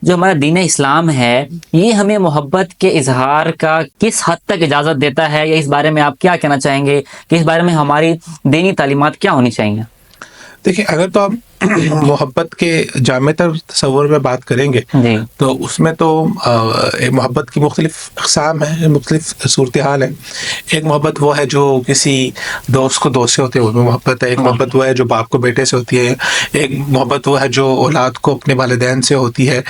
جو ہمارا دین اسلام ہے یہ ہمیں محبت کے اظہار کا کس حد تک اجازت دیتا ہے، یا اس بارے میں آپ کیا کہنا چاہیں گے کہ اس بارے میں ہماری دینی تعلیمات کیا ہونی چاہیے؟ دیکھیں، اگر تو آپ محبت کے جامع تر تصور میں بات کریں گے جی تو اس میں تو محبت کی مختلف اقسام ہیں، مختلف صورتحال ہیں۔ ایک محبت وہ ہے جو کسی دوست کو دوست سے ہوتی ہے، وہ محبت ہے۔ ایک محبت وہ ہے جو باپ کو بیٹے سے ہوتی ہے۔ ایک محبت وہ ہے جو اولاد کو اپنے والدین سے ہوتی ہے،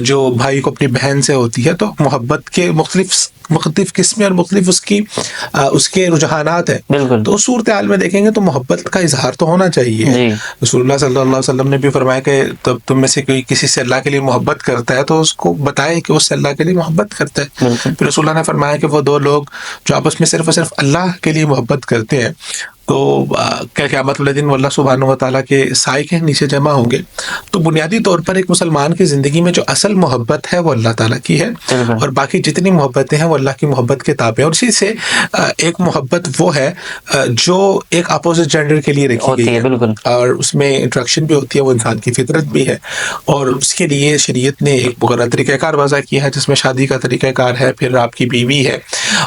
جو بھائی کو اپنی بہن سے ہوتی ہے۔ تو محبت کے مختلف قسمیں اور مختلف اس کے رجحانات ہیں۔ بالکل تو اس صورتحال میں دیکھیں گے تو محبت کا اظہار تو ہونا چاہیے۔ جی رسول اللہ صلی اللہ علیہ وسلم نے بھی فرمایا کہ تم میں سے کوئی کسی سے اللہ کے لیے محبت کرتا ہے تو اس کو بتائے کہ اس سے اللہ کے لیے محبت کرتا ہے۔ بالکل پھر رسول اللہ نے فرمایا کہ وہ دو لوگ جو آپس میں صرف اور صرف اللہ کے لیے محبت کرتے ہیں تو کیا قیامت والے دن وہ اللہ سبحانہ و تعالیٰ کے سائے کے نیچے جمع ہوں گے۔ تو بنیادی طور پر ایک مسلمان کی زندگی میں جو اصل محبت ہے وہ اللہ تعالیٰ کی ہے، اور باقی جتنی محبتیں ہیں وہ اللہ کی محبت کے تابع ہیں۔ اور اسی سے ایک محبت وہ ہے جو ایک اپوزٹ جینڈر کے لیے رکھی گئی ہے، بالکل اور اس میں انٹریکشن بھی ہوتی ہے، وہ انسان کی فطرت بھی ہے، اور اس کے لیے شریعت نے ایک مقررہ طریقہ کار وضع کیا ہے جس میں شادی کا طریقہ کار ہے، پھر آپ کی بیوی ہے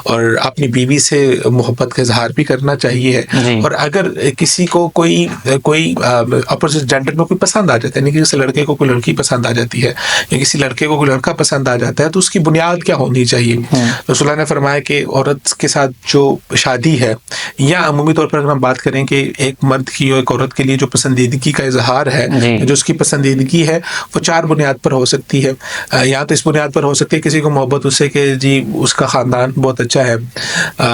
اور اپنی بیوی سے محبت کا اظہار بھی کرنا چاہیے۔ اور اگر کسی کو کوئی اپوزٹ جینڈر میں کوئی پسند آ جاتا ہے، یعنی کسی لڑکے کو کوئی لڑکی پسند آ جاتی ہے یا کسی لڑکے کو کوئی لڑکا پسند آ جاتا ہے، تو اس کی بنیاد کیا ہونی چاہیے؟ رسول اللہ نے فرمایا کہ عورت کے ساتھ جو شادی ہے، یا عمومی طور پر اگر ہم بات کریں کہ ایک مرد کی اور ایک عورت کے لیے جو پسندیدگی کا اظہار ہے، جو اس کی پسندیدگی ہے وہ 4 بنیاد پر ہو سکتی ہے۔ یا تو اس بنیاد پر ہو سکتی ہے کسی کو محبت اس سے کہ جی اس کا خاندان بہت اچھا ہے،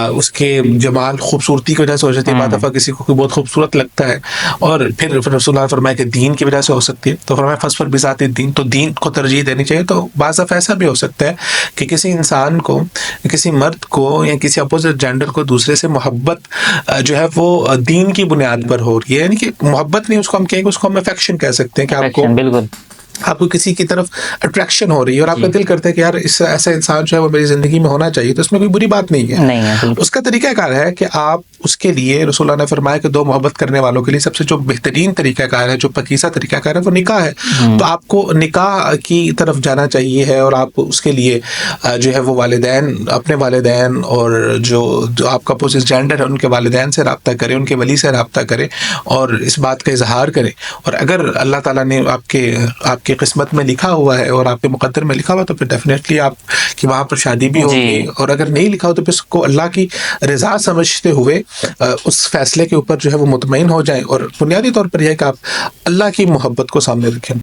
اس کے جمال خوبصورتی کی وجہ سے ہو سکتی ہے، بعض دفعہ کسی کو بہت خوبصورت لگتا ہے، اور پھر رسول اللہ نے فرمایا کہ دین کی وجہ سے ہو سکتی ہے، تو فرمایا فاصبر بذات الدین، تو دین کو ترجیح دینی چاہیے۔ تو بعض دفعہ ایسا بھی ہو سکتا ہے کہ کسی انسان کو، کسی مرد کو یا کسی اپوزٹ جینڈر کو دوسرے سے محبت جو ہے وہ دین کی بنیاد پر ہو رہی ہے، یعنی کہ محبت نہیں، اس کو ہم کہیں گے، اس کو ہم افیکشن کہہ سکتے ہیں کہ آپ کو کسی کی طرف اٹریکشن ہو رہی ہے اور آپ کا دل کرتا ہے کہ یار ایسا انسان جو ہے وہ میری زندگی میں ہونا چاہیے، تو اس میں کوئی بری بات نہیں ہے۔ اس کا طریقہ کار ہے کہ آپ اس کے لیے، رسول اللہ نے فرمایا کہ 2 محبت کرنے والوں کے لیے سب سے جو بہترین طریقہ کار ہے، جو پکیزہ طریقہ کار ہے، وہ نکاح ہے۔ تو آپ کو نکاح کی طرف جانا چاہیے ہے، اور آپ اس کے لیے جو ہے وہ والدین، اپنے والدین اور جو آپ کا اپوزٹ جینڈر ہے ان کے والدین سے رابطہ کریں، ان کے ولی سے رابطہ کریں اور اس بات کا اظہار کریں۔ اور اگر اللہ تعالیٰ نے آپ کی قسمت میں لکھا ہوا ہے اور آپ کے مقدر میں لکھا ہوا تو پھر ڈیفینیٹلی آپ کی وہاں پر شادی بھی ہوگی، اور اگر نہیں لکھا ہو تو پھر اس کو اللہ کی رضا سمجھتے ہوئے اس فیصلے کے اوپر جو ہے وہ مطمئن ہو جائیں، اور بنیادی طور پر یہ ہے کہ آپ اللہ کی محبت کو سامنے رکھیں۔